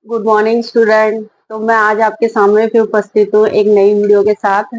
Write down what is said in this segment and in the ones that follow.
Good morning student. तो मैं आज आपके सामने फिर उपस्थित हूँ एक नई वीडियो के साथ।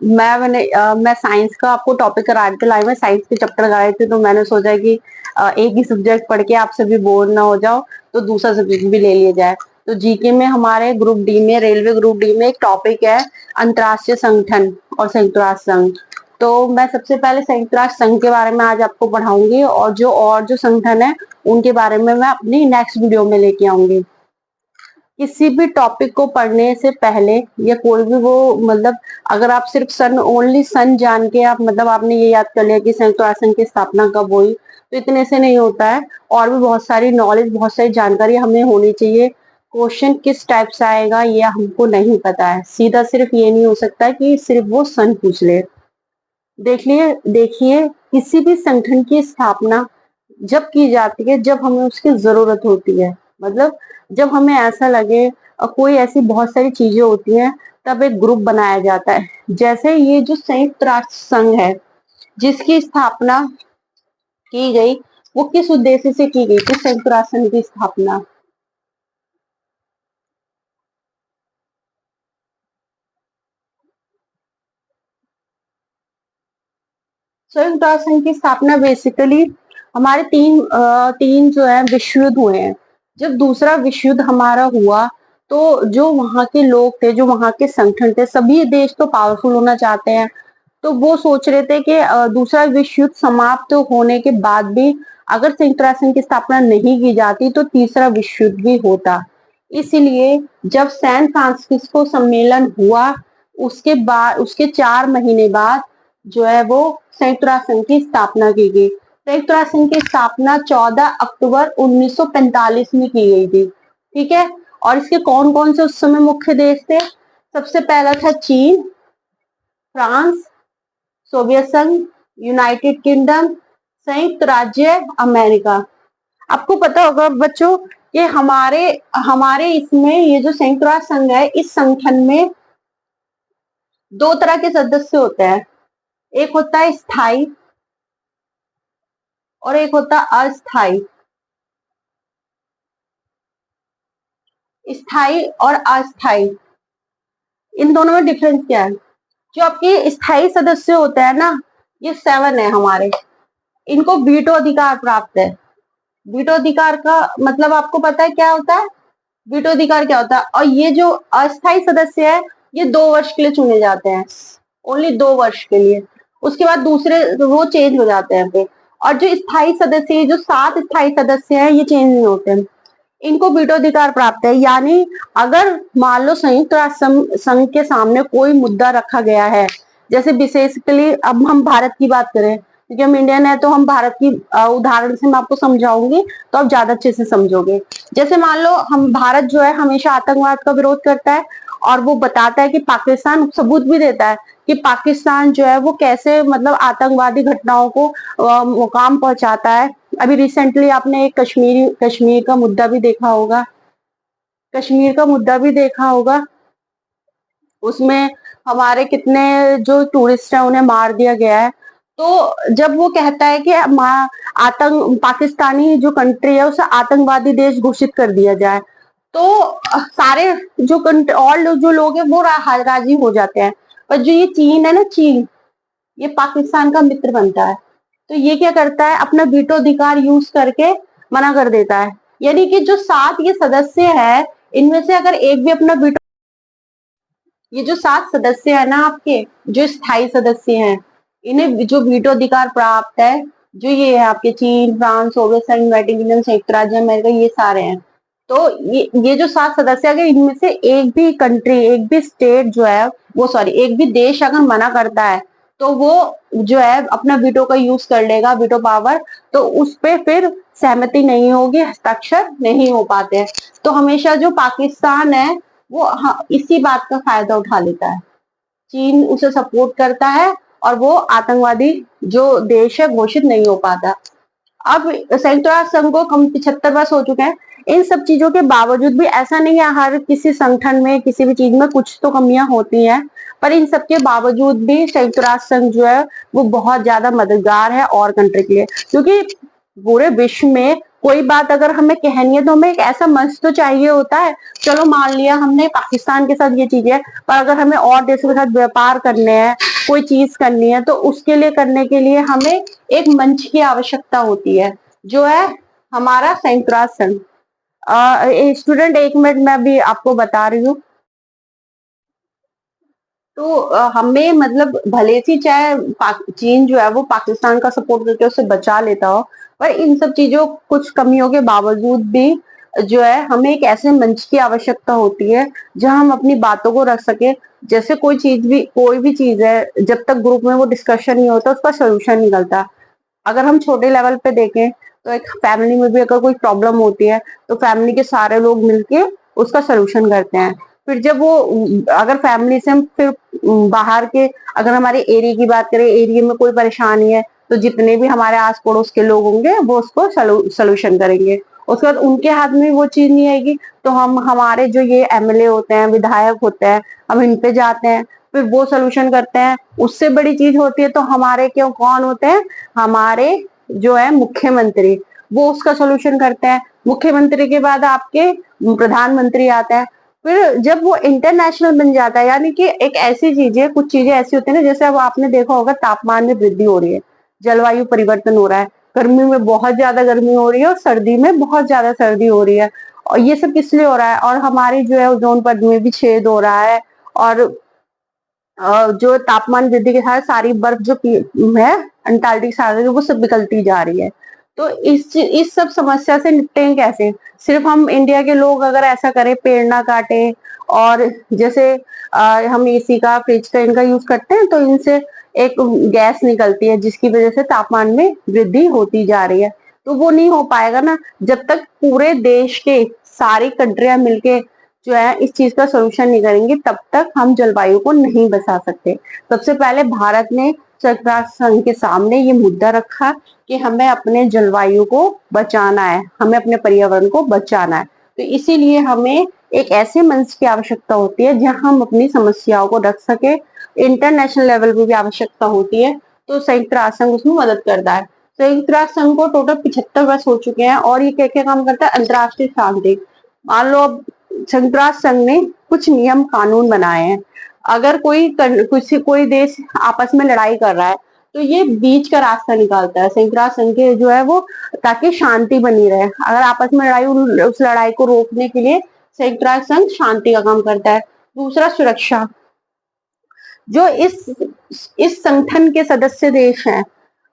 मैं साइंस का आपको टॉपिक करा रही थी। लाइव में साइंस के चैप्टर करा रही थी, तो मैंने सोचा कि एक ही सब्जेक्ट पढ़ के आप सभी बोर ना हो जाओ, तो दूसरा सब्जेक्ट भी ले लिया जाए। तो जीके में हमारे ग्रुप डी में, रेलवे ग्रुप डी में एक टॉपिक है अंतर्राष्ट्रीय संगठन और संयुक्त राष्ट्र संघ। तो मैं सबसे पहले संयुक्त राष्ट्र संघ के बारे में आज आपको पढ़ाऊंगी, और जो संगठन है उनके बारे में मैं अपनी नेक्स्ट वीडियो में लेके आऊंगी। किसी भी टॉपिक को पढ़ने से पहले या कोई भी वो मतलब, अगर आप सिर्फ सन ओनली सन जान के आप मतलब आपने ये याद कर लिया कि संयुक्त राष्ट्र संघ की स्थापना कब हुई, तो इतने से नहीं होता है। और भी बहुत सारी नॉलेज, बहुत सारी जानकारी हमें होनी चाहिए। क्वेश्चन किस टाइप से आएगा ये हमको नहीं पता है। सीधा सिर्फ ये नहीं हो सकता कि सिर्फ वो सन पूछ ले। देखिए, किसी भी संगठन की स्थापना जब की जाती है जब हमें उसकी जरूरत होती है। मतलब जब हमें ऐसा लगे और कोई ऐसी बहुत सारी चीजें होती हैं, तब एक ग्रुप बनाया जाता है। जैसे ये जो संयुक्त राष्ट्र संघ है, जिसकी स्थापना की गई, वो किस उद्देश्य से की गई थी? संयुक्त राष्ट्र संघ की स्थापना संयुक्त राष्ट्र संघ की स्थापना बेसिकली हमारे तीन जो है विश्व युद्ध हुए हैं। जब दूसरा विश्व युद्ध हमारा हुआ, तो जो वहां के लोग थे, जो वहां के संगठन थे, सभी देश तो पावरफुल होना चाहते हैं। तो वो सोच रहे थे कि दूसरा विश्व युद्ध समाप्त होने के बाद भी अगर संयुक्त राष्ट्र संघ की स्थापना नहीं की जाती, तो तीसरा विश्व युद्ध भी होता। इसलिए जब सैन फ्रांसिस्को सम्मेलन हुआ, उसके 4 महीने बाद जो है वो संयुक्त राष्ट्र संघ की स्थापना की गई। संयुक्त राष्ट्र संघ की स्थापना 14 अक्टूबर 1945 में की गई थी। ठीक है। और इसके कौन कौन से उस समय मुख्य देश थे? सबसे पहला था चीन, फ्रांस, सोवियत संघ, यूनाइटेड किंगडम, संयुक्त राज्य अमेरिका। आपको पता होगा बच्चों कि हमारे हमारे इसमें ये जो संयुक्त राष्ट्र संघ है, इस संगठन में दो तरह के सदस्य होते हैं। एक होता है स्थायी और एक होता है अस्थायी। स्थायी और अस्थायी, इन दोनों में डिफरेंस क्या है? जो आपके स्थायी सदस्य होते हैं ना, ये 7 है हमारे। इनको वीटो अधिकार प्राप्त है। वीटो अधिकार का मतलब आपको पता है क्या होता है? वीटो अधिकार क्या होता है? और ये जो अस्थायी सदस्य है, ये 2 वर्ष के लिए चुने जाते हैं। ओनली 2 वर्ष के लिए। उसके बाद दूसरे वो चेंज हो जाते हैं पे। और जो स्थायी सदस्य, जो 7 स्थायी सदस्य हैं, ये चेंज नहीं होते हैं। इनको वीटो अधिकार प्राप्त है। यानी अगर मान लो संयुक्त राष्ट्र संघ के सामने कोई मुद्दा रखा गया है, जैसे बेसिकली अब हम भारत की बात करें, क्योंकि हम इंडियन है, तो हम भारत की उदाहरण से मैं आपको समझाऊंगी, तो आप ज्यादा अच्छे से समझोगे। जैसे मान लो हम भारत जो है हमेशा आतंकवाद का विरोध करता है, और वो बताता है कि पाकिस्तान, सबूत भी देता है कि पाकिस्तान जो है वो कैसे मतलब आतंकवादी घटनाओं को मुकाम पहुंचाता है। अभी रिसेंटली आपने एक कश्मीर का मुद्दा भी देखा होगा। कश्मीर का मुद्दा भी देखा होगा। उसमें हमारे कितने जो टूरिस्ट हैं उन्हें मार दिया गया है। तो जब वो कहता है कि आतंक पाकिस्तानी जो कंट्री है उसे आतंकवादी देश घोषित कर दिया जाए, तो सारे जो और जो लोग हैं वो राजी हो जाते हैं। पर जो ये चीन है ना, चीन ये पाकिस्तान का मित्र बनता है। तो ये क्या करता है? अपना वीटो अधिकार यूज करके मना कर देता है। यानी कि जो 7 ये सदस्य है, इनमें से अगर एक भी अपना वीटो, ये जो 7 सदस्य है ना आपके, जो स्थायी सदस्य हैं, इन्हें जो वीटो अधिकार प्राप्त है, जो ये है आपके चीन, फ्रांस, सोवियत संघ, यूनाइटेड किंगडम, संयुक्त राज्य अमेरिका, ये सारे हैं। तो ये जो 7 सदस्य, अगर इनमें से एक भी कंट्री, एक भी स्टेट जो है वो, सॉरी, एक भी देश अगर मना करता है, तो वो जो है अपना वीटो का यूज कर लेगा, वीटो पावर। तो उस पे फिर सहमति नहीं होगी, हस्ताक्षर नहीं हो पाते हैं। तो हमेशा जो पाकिस्तान है वो इसी बात का फायदा उठा लेता है। चीन उसे सपोर्ट करता है और वो आतंकवादी जो देश है घोषित नहीं हो पाता। अब संयुक्त राष्ट्र संघ को कम 75 वर्ष हो चुके हैं। इन सब चीजों के बावजूद भी ऐसा नहीं है, हर किसी संगठन में, किसी भी चीज में कुछ तो कमियां होती हैं, पर इन सब के बावजूद भी संयुक्त राष्ट्र संघ जो है वो बहुत ज्यादा मददगार है और कंट्री के लिए। क्योंकि पूरे विश्व में कोई बात अगर हमें कहनी है तो हमें एक ऐसा मंच तो चाहिए होता है। चलो मान लिया हमने पाकिस्तान के साथ ये चीज है, पर अगर हमें और देशों के साथ व्यापार करने हैं, कोई चीज करनी है, तो उसके लिए करने के लिए हमें एक मंच की आवश्यकता होती है, जो है हमारा संयुक्त राष्ट्र संघ। स्टूडेंट एक मिनट मैं अभी आपको बता रही हूँ। तो हमें मतलब भले से चाहे चीन जो है वो पाकिस्तान का सपोर्ट करके उसे बचा लेता हो, पर इन सब चीजों कुछ कमियों के बावजूद भी जो है हमें एक ऐसे मंच की आवश्यकता होती है जहां हम अपनी बातों को रख सके। जैसे कोई भी चीज है, जब तक ग्रुप में वो डिस्कशन नहीं होता उसका सोल्यूशन निकलता। अगर हम छोटे लेवल पे देखें तो एक फैमिली में भी अगर कोई प्रॉब्लम होती है तो फैमिली के सारे लोग मिलके उसका सोल्यूशन करते हैं। फिर जब वो अगर फैमिली से हम फिर बाहर के, अगर हमारे एरिया की बात करें, एरिया में कोई परेशानी है तो जितने भी हमारे आस पड़ोस के लोग होंगे वो उसको सोल्यूशन करेंगे। उसके बाद उनके हाथ में वो चीज नहीं आएगी तो हम हमारे जो ये एमएलए होते हैं, विधायक होते हैं, हम इन पे जाते हैं, फिर वो सोल्यूशन करते हैं। उससे बड़ी चीज होती है तो हमारे क्यों कौन होते हैं, हमारे जो है मुख्यमंत्री, वो उसका सोल्यूशन करते हैं। मुख्यमंत्री के बाद आपके प्रधानमंत्री आते हैं। फिर जब वो इंटरनेशनल बन जाता है, यानी कि एक ऐसी चीज है, कुछ चीजें ऐसी होती है ना, जैसे अब आपने देखा होगा तापमान में वृद्धि हो रही है, जलवायु परिवर्तन हो रहा है, गर्मी में बहुत ज्यादा गर्मी हो रही है और सर्दी में बहुत ज्यादा सर्दी हो रही है। और ये सब किस लिए हो रहा है, और हमारी जो है ओजोन परत में भी छेद हो रहा है, और जो तापमान वृद्धि के साथ सारी बर्फ जो है अंटार्कटिक सागर वो सब पिघलती जा रही है। तो इस सब समस्या से निपटेंगे कैसे? सिर्फ हम इंडिया के लोग अगर ऐसा करें, पेड़ ना काटे, और जैसे हम एसी का, फ्रिज का इनका यूज करते हैं तो इनसे एक गैस निकलती है जिसकी वजह से तापमान में वृद्धि होती जा रही है। तो वो नहीं हो पाएगा ना जब तक पूरे देश के सारी कंट्रियां मिलके जो है इस चीज का सोल्यूशन नहीं करेंगे, तब तक हम जलवायु को नहीं बचा सकते। सबसे पहले भारत ने संयुक्त राष्ट्र संघ के सामने ये मुद्दा रखा कि हमें अपने जलवायु को बचाना है, हमें अपने पर्यावरण को बचाना है। तो इसीलिए हमें एक ऐसे मंच की आवश्यकता होती है जहां हम अपनी समस्याओं को रख सके। इंटरनेशनल लेवल पर भी आवश्यकता होती है, तो संयुक्त राष्ट्र संघ उसमें मदद करता है। संयुक्त राष्ट्र संघ को टोटल 75 वर्ष हो चुके हैं, और ये क्या क्या काम करता है? अंतर्राष्ट्रीय शांति। मान लो अब संयुक्त राष्ट्र संघ ने कुछ नियम कानून बनाए हैं। अगर कोई देश आपस में लड़ाई कर रहा है तो ये बीच का रास्ता निकालता है संयुक्त राष्ट्र संघ के जो है वो, ताकि शांति बनी रहे। अगर आपस में लड़ाई, उस लड़ाई को रोकने के लिए संयुक्त राष्ट्र संघ शांति का काम करता है। दूसरा, सुरक्षा। जो इस संगठन के सदस्य देश हैं,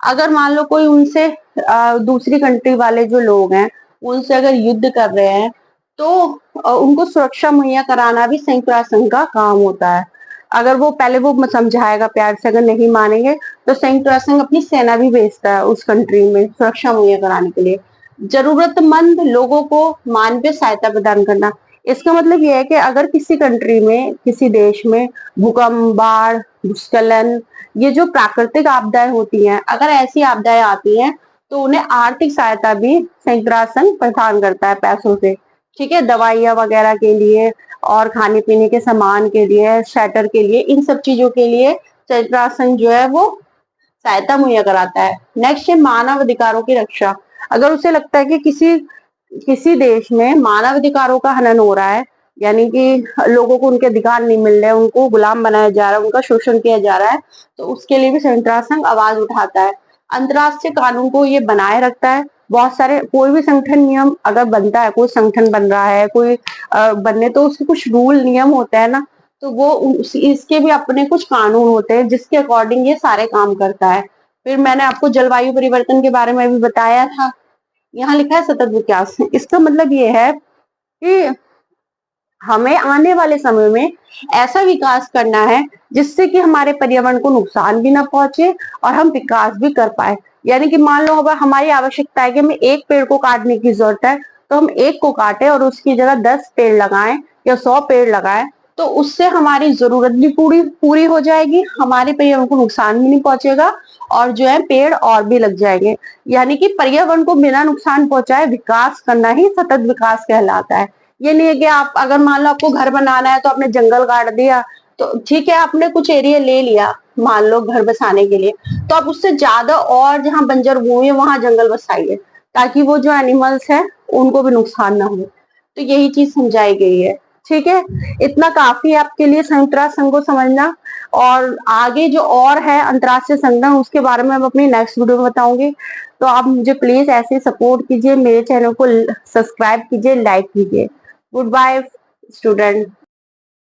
अगर मान लो कोई उनसे दूसरी कंट्री वाले जो लोग हैं उनसे अगर युद्ध कर रहे हैं तो उनको सुरक्षा मुहैया कराना भी संयुक्त राष्ट्र संघ का काम होता है। अगर वो पहले वो समझाएगा प्यार से, अगर नहीं मानेंगे तो संयुक्त राष्ट्र संघ अपनी सेना भी भेजता है उस कंट्री में सुरक्षा मुहैया कराने के लिए। जरूरतमंद लोगों को मानवीय सहायता प्रदान करना। इसका मतलब यह है कि अगर किसी कंट्री में, किसी देश में भूकंप, बाढ़, भूस्खलन, ये जो प्राकृतिक आपदाएं होती हैं, अगर ऐसी आपदाएं आती हैं तो उन्हें आर्थिक सहायता भी संयुक्त राष्ट्र संघ प्रदान करता है पैसों से। ठीक है, दवाइयाँ वगैरह के लिए और खाने पीने के सामान के लिए, शेल्टर के लिए, इन सब चीजों के लिए संयुक्त राष्ट्र संघ जो है वो सहायता मुहैया कराता है। नेक्स्ट है मानव अधिकारों की रक्षा। अगर उसे लगता है कि किसी किसी देश में मानव अधिकारों का हनन हो रहा है, यानी कि लोगों को उनके अधिकार नहीं मिल रहे, उनको गुलाम बनाया जा रहा है, उनका शोषण किया जा रहा है, तो उसके लिए भी संयुक्त राष्ट्र संघ आवाज उठाता है। अंतर्राष्ट्रीय कानून को ये बनाए रखता है। बहुत सारे, कोई भी संगठन नियम अगर बनता है, कोई संगठन बन रहा है, कोई बनने, तो उसके कुछ रूल नियम होते हैं ना, तो वो इसके भी अपने कुछ कानून होते हैं जिसके अकॉर्डिंग ये सारे काम करता है। फिर मैंने आपको जलवायु परिवर्तन के बारे में भी बताया था। यहाँ लिखा है सतत विकास। इसका मतलब ये है कि हमें आने वाले समय में ऐसा विकास करना है जिससे कि हमारे पर्यावरण को नुकसान भी ना पहुंचे और हम विकास भी कर पाए। यानी कि मान लो अब हमारी आवश्यकता है कि हमें एक पेड़ को काटने की जरूरत है, तो हम एक को काटें और उसकी जगह 10 पेड़ लगाएं या 100 पेड़ लगाएं, तो उससे हमारी जरूरत भी पूरी पूरी हो जाएगी, हमारे पर्यावरण को नुकसान भी नहीं पहुंचेगा, और जो है पेड़ और भी लग जाएंगे। यानी कि पर्यावरण को बिना नुकसान पहुंचाए विकास करना ही सतत विकास कहलाता है। ये नहीं है कि आप अगर मान लो आपको घर बनाना है तो आपने जंगल काट दिया, तो ठीक है, आपने कुछ एरिया ले लिया मान लो घर बसाने के लिए, तो आप उससे ज्यादा और जहाँ बंजर भूमि है वहां जंगल बसाइए, ताकि वो जो एनिमल्स हैं उनको भी नुकसान ना हो। तो यही चीज समझाई गई है। ठीक है, इतना काफी है आपके लिए संयुक्त राष्ट्र संघ को समझना। और आगे जो और है अंतर्राष्ट्रीय संगठन, उसके बारे में मैं अपनी नेक्स्ट वीडियो में बताऊंगी। तो आप मुझे प्लीज ऐसे सपोर्ट कीजिए, मेरे चैनल को सब्सक्राइब कीजिए, लाइक कीजिए। Good bye student.